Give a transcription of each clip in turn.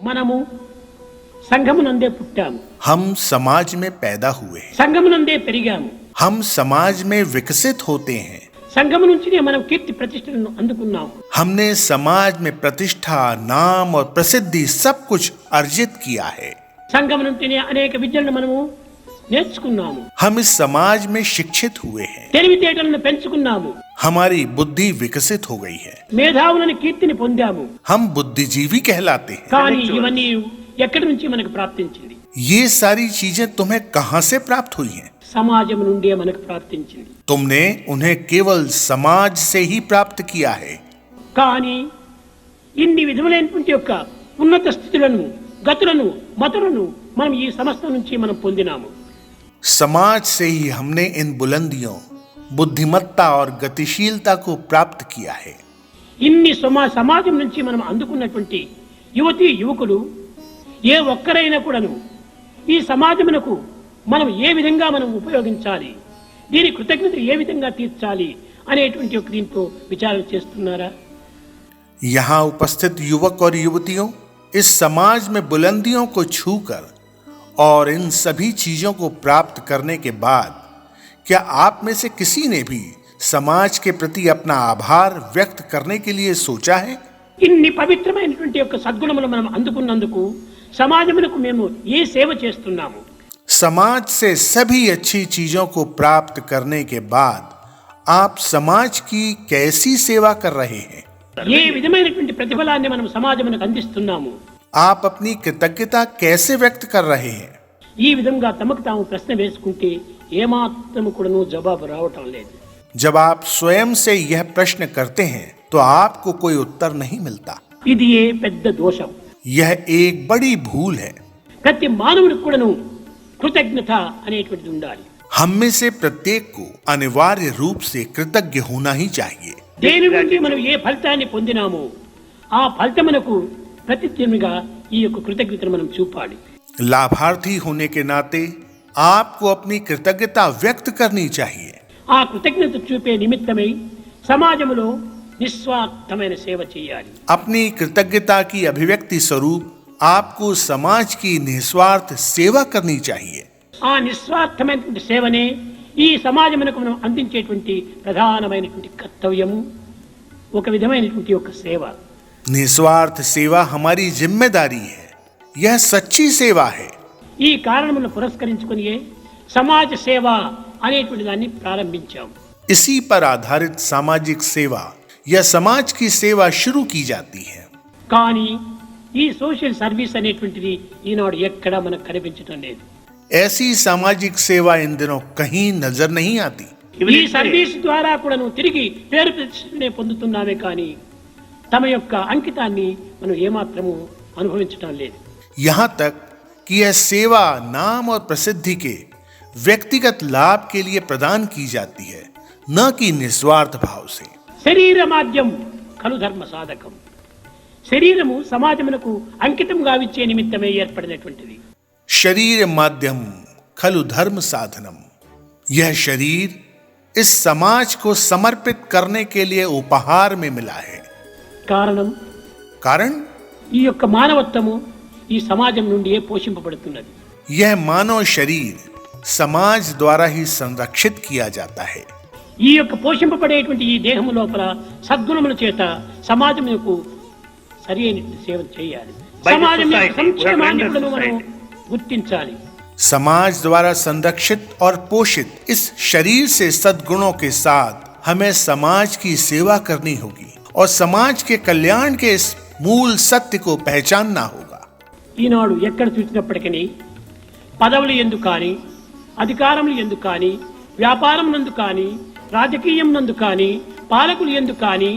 మనము సంఘమునందే పుట్టాము, हम समाज में पैदा हुए हैं, సంఘమునందే పెరిగాము, हम समाज में विकसित होते हैं, సంఘము నుంచినే మనం కీర్తి ప్రతిష్టలను అందుకున్నాము. हमने समाज में प्रतिष्ठा, नाम और प्रसिद्धि सब कुछ अर्जित किया है. సంఘము నుంచినే అనేక విద్యలను మనము నేర్చుకున్నాము, हम इस समाज में शिक्षित हुए हैं, తెలివితేటలను పెంచుకున్నాము, हमारी बुद्धि विकसित हो गई है, మేధావులను కీర్తిని పొందాము. हम बुद्धिजीवी कहलाते हैं. కానీ ఇవన్నీ ఎక్కడి నుంచి మనకు ప్రాప్తించింది? ये सारी चीजें तुम्हें कहां से प्राप्त हुई हैं? సమాజం నుండే మనకు ప్రాప్తించింది. तुमने उन्हें केवल समाज से ही प्राप्त किया है. కానీ ఇన్ని విధములైనటువంటి యొక్క ఉన్నత స్థితులను, గతులను, మతులను మనం ఈ సమస్త నుంచి మనం పొందినాము. समाज से ही हमने इन बुलंदियों, बुद्धिमत्ता और गतिशीलता को प्राप्त किया है. ఇన్ని సమాజం నుంచి మనం అందుకున్నటువంటి యువతీ యువకులు ఏ ఒక్కరైనా కూడాను ఈ సమాజమునకు మనం ఏ విధంగా మనం ఉపయోగించాలి, దీని కృతజ్ఞత ఏ విధంగా తీర్చాలి అనేటువంటి ఒక దీంతో విచారణ చేస్తున్నారా? यहाँ उपस्थित युवक और युवतियों, इस समाज में बुलंदियों को छूकर और इन सभी चीजों को प्राप्त करने के बाद क्या आप में से किसी ने भी समाज के प्रति अपना आभार व्यक्त करने के लिए सोचा है? ఇన్ని పవిత్రమైనటువంటి యొక్క సద్గుణములు మనం అందుకున్నందుకు సమాజమునకు మేము ఏ సేవ చేస్తున్నాము? समाज से सभी अच्छी चीजों को प्राप्त करने के बाद आप समाज की कैसी सेवा कर रहे हैं? ఏ విధమైనటువంటి ప్రతిఫలాన్ని మనం సమాజమునకు అందిస్తున్నాము? आप अपनी कृतज्ञता कैसे व्यक्त कर रहे हैं? ఈ విధంగా తమకు తాము ప్రశ్న వేసుకుంటే ఏమాత్రము కూడాను జవాబు రావటం లేదు. जब आप स्वयं से यह प्रश्न करते हैं तो आपको कोई उत्तर नहीं मिलता. ఇది ఏ పెద్ద దోషం. यह एक बड़ी भूल है. ప్రతి మానవుడికి కూడాను కృతజ్ఞత అనేటువంటిది ఉండాలి. हम में से प्रत्येक को अनिवार्य रूप से कृतज्ञ होना ही चाहिए. దేని నుండి మనం ఏ ఫలితాన్ని పొందినామో ఆ ఫలితమునకు ప్రతిత్యముగా ఈ యొక్క కృతజ్ఞతను మనం చూపాలి. लाभार्थी होने के नाते आपको अपनी कृतज्ञता व्यक्त करनी चाहिए. ఆ కృతజ్ఞత చూపే నిమిత్తమై సమాజములో నిస్వార్థమైన సేవ చేయాలి. अपनी कृतज्ञता की अभिव्यक्ति स्वरूप आपको समाज की निस्वार्थ सेवा करनी चाहिए. ఆ నిస్వార్థమైనటువంటి సేవనే ఈ సమాజమునకు మనం అందించేటువంటి ప్రధానమైనటువంటి కర్తవ్యము, ఒక విధమైనటువంటి ఒక సేవ. निस्वार्थ सेवा हमारी जिम्मेदारी है. यह सच्ची सेवा है. ఈ కారణములను పురస్కరించుకొని సమాజ సేవ అనేటువంటి దాన్ని ప్రారంభించాము. इसी पर आधारित सामाजिक सेवा या समाज की सेवा शुरू की जाती है. కానీ ఈ సోషల్ సర్వీస్ అనేటువంటిది ఈనాడు ఎక్కడా మనకు కనిపించడం లేదు. ऐसी सामाजिक सेवा इन दिनों कहीं नजर नहीं आती. ఈ సర్వీస్ ద్వారా కూడా నువ్వు తిరిగి పేరు ప్రతిష్టనే పొందుతున్నామే కానీ తమ యొక్క అంకితాన్ని మనం ఏమాత్రము అనుభవించడం లేదు. यहाँ तक कि यह सेवा नाम और प्रसिद्धि के व्यक्तिगत लाभ के लिए प्रदान की जाती है, न कि निस्वार्थ भाव से. శరీర మాధ్యం ఖలు ధర్మ సాధకం. శరీరము సమాజమునకు అంకితం గావించే నిమిత్తమే ఏర్పడినటువంటిది. शरीर माध्यम खलु धर्म साधनम. यह शरीर इस समाज को समर्पित करने के लिए उपहार में मिला है. కారణం कारण ఈ యొక్క మానవత్వము ఈ సమాజం నుండి పోషింపబడుతున్నది. यह मानव शरीर समाज द्वारा ही संरक्षित किया जाता है. ఈ యొక్క పోషింపబడేటువంటి ఈ దేహము లోపల సద్గుణముల చేత సమాజమునకు సరి అయిన సేవ చేయాలి. సమాజం యొక్క సంక్షేమాన్ని కూడా మనం గుర్తించాలి. समाज द्वारा संरक्षित और पोषित इस शरीर से सद्गुणों के साथ हमें समाज की सेवा करनी होगी और समाज के कल्याण के इस मूल सत्य को पहचानना होगा. ఈనాడు ఎక్కడ చూసినప్పటికీ పదవులు ఎందుకు కానీ, అధికారములు ఎందుకు కానీ, వ్యాపారం నందు కానీ, రాజకీయం నందు కానీ, పాలకులు ఎందుకు కానీ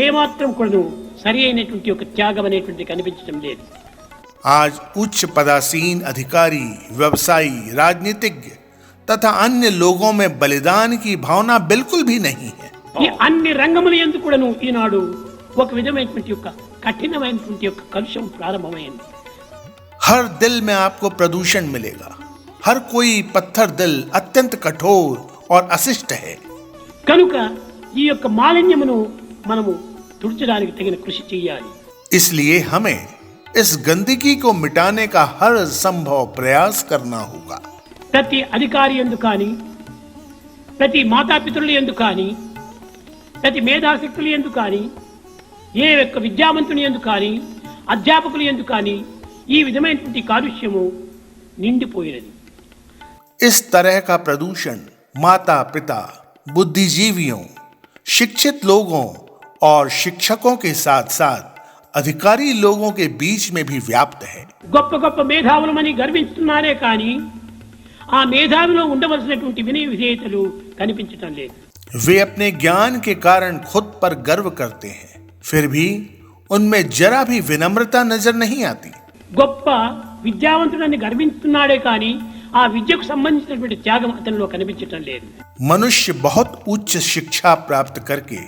ఏమాత్రం కూడా సరి అయినటువంటి ఒక త్యాగం అనేటువంటి కనిపించడం లేదు. आज उच्च पदासीन अधिकारी, व्यवसायी, राजनीतिज्ञ तथा अन्य लोगों में बलिदान की भावना बिल्कुल भी नहीं है. ఈ అన్ని రంగముల యందు కూడాను ఈనాడు ఒక విధమైనటువంటి యొక్క కఠినమైనటువంటి యొక్క కలుషం ప్రారంభమైంది. हर दिल में आपको प्रदूषण मिलेगा. हर कोई पत्थर दिल अत्यंत कठोर और अशिष्ट है. కనుక ఈ యొక్క మాలిన్యమును మనము తుడిచడానికి తగిన కృషి చేయాలి. इसलिए हमें इस गंदगी को मिटाने का हर संभव प्रयास करना होगा. ప్రతి అధికారి యందు కానీ, ప్రతి మాతాపితరుల యందు కానీ, ప్రతి మేధాశక్తుల యందు కానీ, ఏ ఒక్క విద్యావంతుని యందు కానీ, అధ్యాపకుల యందు కానీ ఈ విధమైనటువంటి కాలుష్యము నిండిపోయినది. इस तरह का प्रदूषण माता पिता, बुद्धिजीवियों, शिक्षित लोगों और शिक्षकों के साथ साथ अधिकारी लोगों के बीच में भी व्याप्त है. గొప్ప గొప్ప మేధావులమని గర్విస్తున్నారే కానీ ఆ మేధావిలో ఉండవలసినటువంటి వినయ విధేయతలు కనిపించటం లేదు. वे अपने ज्ञान के कारण खुद पर गर्व करते हैं, फिर भी उनमें जरा भी विनम्रता नजर नहीं आती. గొప్ప విద్యావంతుడని గర్విస్తున్నాడే కానీ ఆ విద్యకు సంబంధించినటువంటి త్యాగం అతనిలో కనిపించటం లేదు. मनुष्य बहुत उच्च शिक्षा प्राप्त करके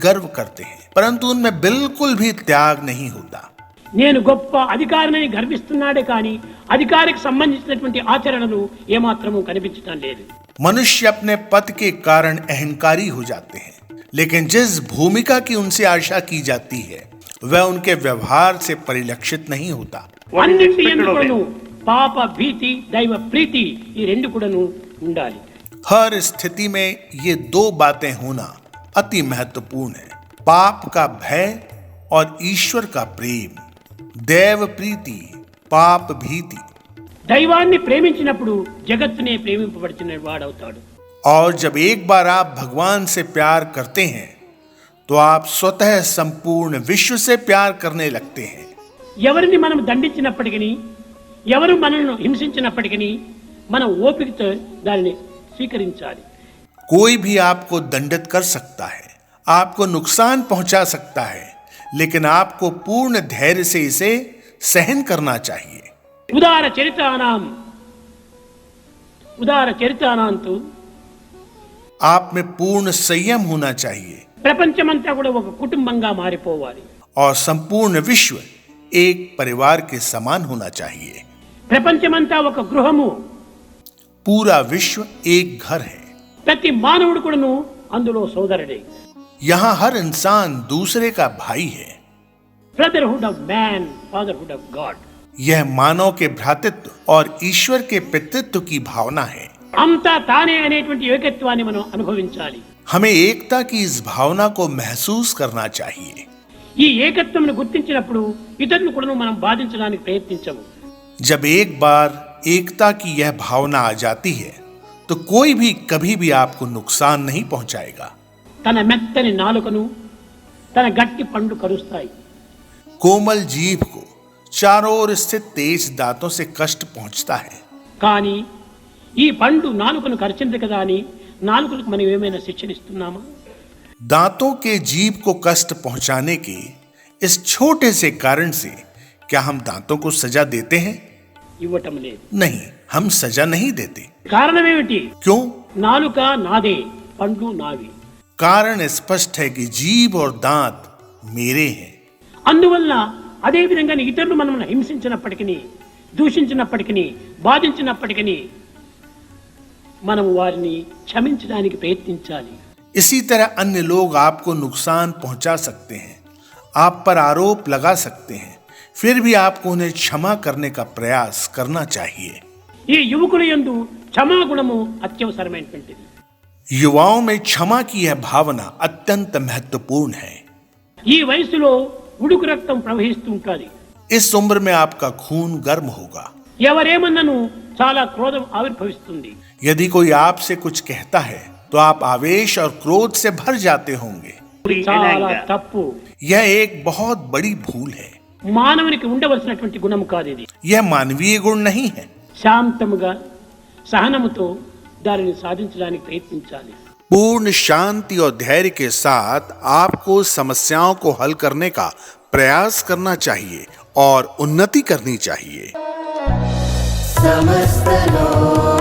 गर्व करते हैं, परंतु उनमें बिल्कुल भी त्याग नहीं होता. నేను గొప్ప అధికారిని గర్విస్తున్నాడే కానీ అధికారికి సంబంధించినటువంటి ఆచరణలు ఏమాత్రము కనిపించటం లేదు. मनुष्य अपने पद के कारण अहंकारी हो जाते हैं, लेकिन जिस भूमिका की उनसे आशा की जाती है वह उनके व्यवहार से परिलक्षित नहीं होता. అన్నింటి యందు కూడాను పాప భీతి, దైవ ప్రీతి ఈ రెండు కూడాను ఉండాలి. हर स्थिति में ये दो बातें होना अति महत्वपूर्ण है. पाप का भय और ईश्वर का प्रेम. देव प्रीति, पाप भीति. దైవాన్ని ప్రేమించినప్పుడు జగత్తునే ప్రేమింపబడుతున్న వాడవుతాడు. और जब एक बार आप भगवान से प्यार करते हैं तो आप स्वतः संपूर्ण विश्व से प्यार करने लगते हैं. ఎవరిని మనం దండించినప్పటికీ, ఎవరు మనల్ని హింసించినప్పటికీ మనం ఓపికతో దానిని స్వీకరించాలి. कोई भी आपको दंडित कर सकता है, आपको नुकसान पहुंचा सकता है, लेकिन आपको पूर्ण धैर्य से इसे सहन करना चाहिए. ఉదార చరితానాంతు आप में पूर्ण संयम होना चाहिए ప్రపంచమంతా కూడా ఒక కుటుంబంగా మారిపోవాలి. और संपूर्ण विश्व एक परिवार के समान होना चाहिए. ప్రపంచమంతా ఒక గృహము, पूरा विश्व एक घर है. ప్రతి మానవుడు కూడాను అందులో సోదరుడే. यहाँ हर इंसान दूसरे का भाई है. Brotherhood of man, fatherhood of God. यह मानव के भ्रातृत्व और ईश्वर के पितृत्व की भावना है. అంతా తానే అనేటువంటి ఏకత్వాన్ని మనం అనుభవించాలి. हमें एकता की इस भावना को महसूस करना चाहिए. ఈ ఏకత్వంను గుర్తించినప్పుడు ఇతరులను కూడా మనం బాధించడానికి ప్రయత్నించము. जब एक बार एकता की यह भावना आ जाती है तो कोई भी कभी भी आपको नुकसान नहीं पहुंचाएगा. తన మెత్తని నాలుకను తన గట్టి పండు కరుస్తాయి. कोमल जीभ को चारों ओर स्थित तेज दांतों से कष्ट पहुंचता है. కానీ ఈ పండు నాలుకను కరిచింది కదా అని నాలుకలకు మనం ఏమైనా శిక్షణిస్తున్నామా? दांतों के जीभ को कष्ट पहुंचाने के इस छोटे से कारण से क्या हम दांतों को सजा देते हैं? ఇవ్వటం లేదు. नहीं, हम सजा नहीं देते. కారణం ఏమిటి? क्यों? నాలుక నాదే, పండ్లు నావి. कारण स्पष्ट है कि जीभ और दांत मेरे हैं. అందువల్ల అదే విధంగా ఇతరులు మనల్ని హింసించినప్పటికీ, దూషించినప్పటికీ, బాధించినప్పటికీ మనం వారిని క్షమించడానికి ప్రయత్నించాలి. इसी तरह अन्य लोग आपको नुकसान पहुंचा सकते हैं, आप पर आरोप लगा सकते हैं, फिर भी आपको उन्हें क्षमा करने का प्रयास करना चाहिए. ఈ యువకుల యందు క్షమా గుణము అత్యవసరమైనటువంటిది. युवाओं में क्षमा की यह भावना अत्यंत महत्वपूर्ण है. ఈ వయసులో ఉడుకు రక్తం ప్రవహిస్తూ ఉంటుంది. इस उम्र में आपका खून गर्म होगा. ఎవరేమన్నను చాలా క్రోధం ఆవిర్భవిస్తుంది. यदि कोई आपसे कुछ कहता है तो आप आवेश और क्रोध से भर जाते होंगे. చాలా తప్పు. यह एक बहुत बड़ी भूल है. మానవునికి ఉండవలసినటువంటి గుణం కాదు ఇది. यह मानवीय गुण नहीं है. శాంతముగా సహనముతో దానిని సాధించడానికి ప్రయత్నించాలి. पूर्ण शांति और धैर्य के साथ आपको समस्याओं को हल करने का प्रयास करना चाहिए और उन्नति करनी चाहिए. समस्त लोग